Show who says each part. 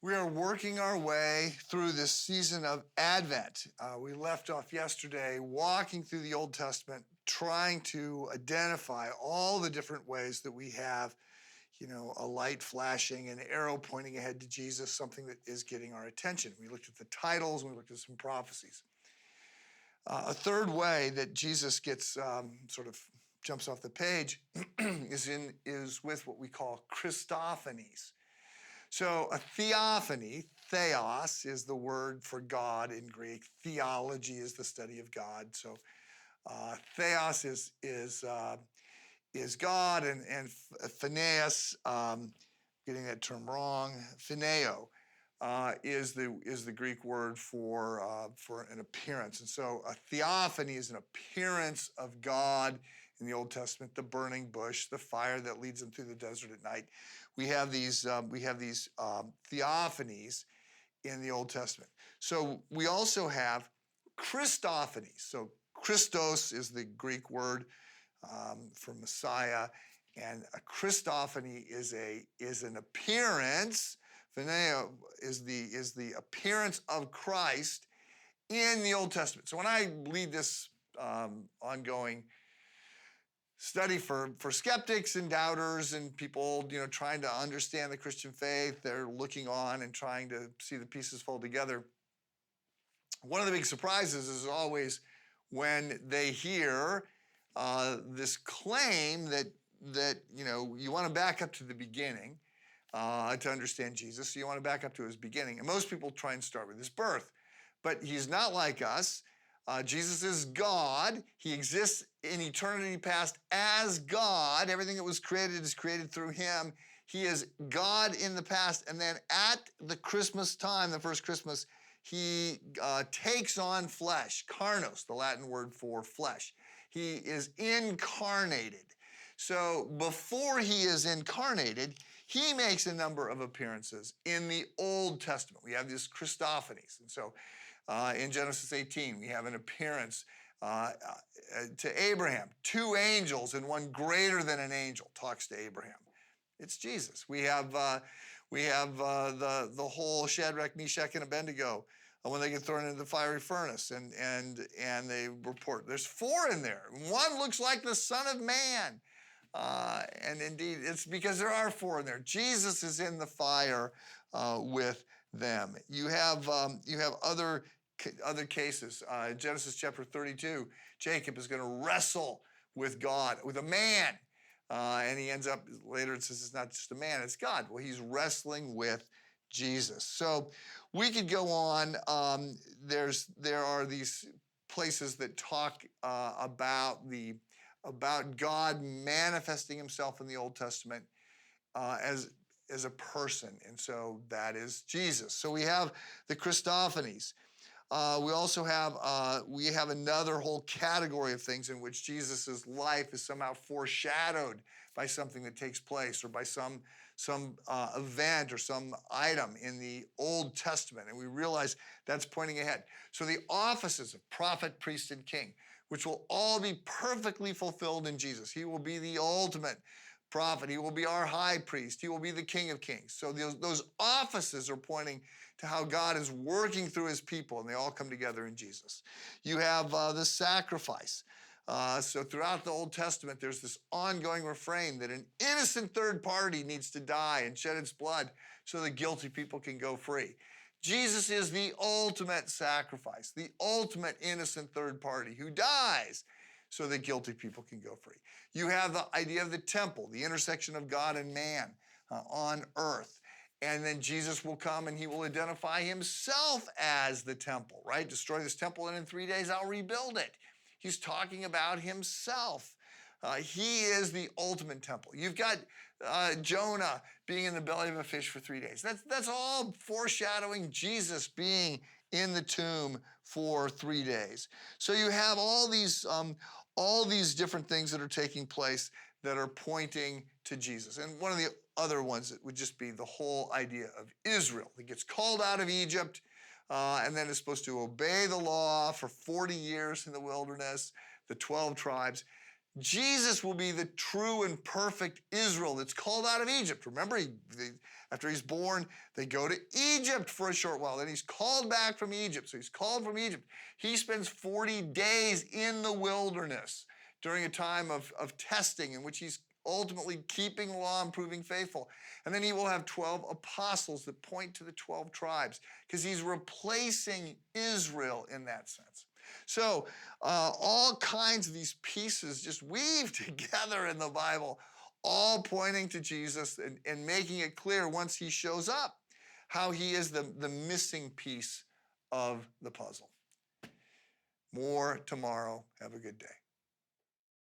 Speaker 1: We are working our way through this season of Advent. We left off yesterday walking through the Old Testament, trying to identify all the different ways that we have, a light flashing, an arrow pointing ahead to Jesus, something that is getting our attention. We looked at the titles, and we looked at some prophecies. A third way that Jesus gets sort of jumps off the page is with what we call Christophanies. So a theophany, theos, is the word for God in Greek. Theology is the study of God. So theos is God, and phineas, getting that term wrong, phoneo, is the Greek word for an appearance. And so a theophany is an appearance of God in the Old Testament, the burning bush, the fire that leads them through the desert at night. We have these theophanies in the Old Testament. So we also have Christophanies. So Christos is the Greek word for Messiah, and a Christophany is an appearance. Phoneo is the appearance of Christ in the Old Testament. So when I lead this ongoing study for skeptics and doubters and people, trying to understand the Christian faith, they're looking on and trying to see the pieces fall together. One of the big surprises is always when they hear this claim that you want to back up to the beginning to understand Jesus. So you want to back up to his beginning. And most people try and start with his birth. But he's not like us. Jesus is God. He exists in eternity past as God. Everything that was created is created through him. He is God in the past. And then at the Christmas time, the first Christmas, he takes on flesh, carnos, the Latin word for flesh. He is incarnated. So before he is incarnated, he makes a number of appearances in the Old Testament. We have these Christophanies. And so in Genesis 18, we have an appearance to Abraham. Two angels and one greater than an angel talks to Abraham. It's Jesus. We have the whole Shadrach, Meshach, and Abednego when they get thrown into the fiery furnace, and they report there's four in there. One looks like the Son of Man, and indeed it's because there are four in there. Jesus is in the fire with them. You have other cases. Genesis chapter 32, Jacob is going to wrestle with God, with a man. And he ends up, later it says it's not just a man, it's God. Well, he's wrestling with Jesus. So we could go on. There are these places that talk about God manifesting himself in the Old Testament as a person. And so that is Jesus. So we have the Christophanies. We also have another whole category of things in which Jesus' life is somehow foreshadowed by something that takes place or by some event or some item in the Old Testament. And we realize that's pointing ahead. So the offices of prophet, priest, and king, which will all be perfectly fulfilled in Jesus. He will be the ultimate prophet. He will be our high priest. He will be the King of Kings. So those offices are pointing to how God is working through his people, and they all come together in Jesus. You have the sacrifice. So throughout the Old Testament, there's this ongoing refrain that an innocent third party needs to die and shed its blood so the guilty people can go free. Jesus is the ultimate sacrifice, the ultimate innocent third party who dies so that guilty people can go free. You have the idea of the temple, the intersection of God and man on earth. And then Jesus will come and he will identify himself as the temple, right? Destroy this temple and in 3 days I'll rebuild it. He's talking about himself. He is the ultimate temple. You've got Jonah being in the belly of a fish for 3 days. That's all foreshadowing Jesus being in the tomb for 3 days. So you have all these different things that are taking place that are pointing to Jesus. And one of the other ones that would just be the whole idea of Israel that gets called out of Egypt and then is supposed to obey the law for 40 years in the wilderness, the 12 tribes. Jesus will be the true and perfect Israel that's called out of Egypt. Remember, after he's born, they go to Egypt for a short while. Then he's called back from Egypt. So he's called from Egypt. He spends 40 days in the wilderness during a time of testing in which he's ultimately keeping the law and proving faithful. And then he will have 12 apostles that point to the 12 tribes because he's replacing Israel in that sense. So all kinds of these pieces just weave together in the Bible, all pointing to Jesus and making it clear once he shows up how he is the missing piece of the puzzle. More tomorrow. Have a good day.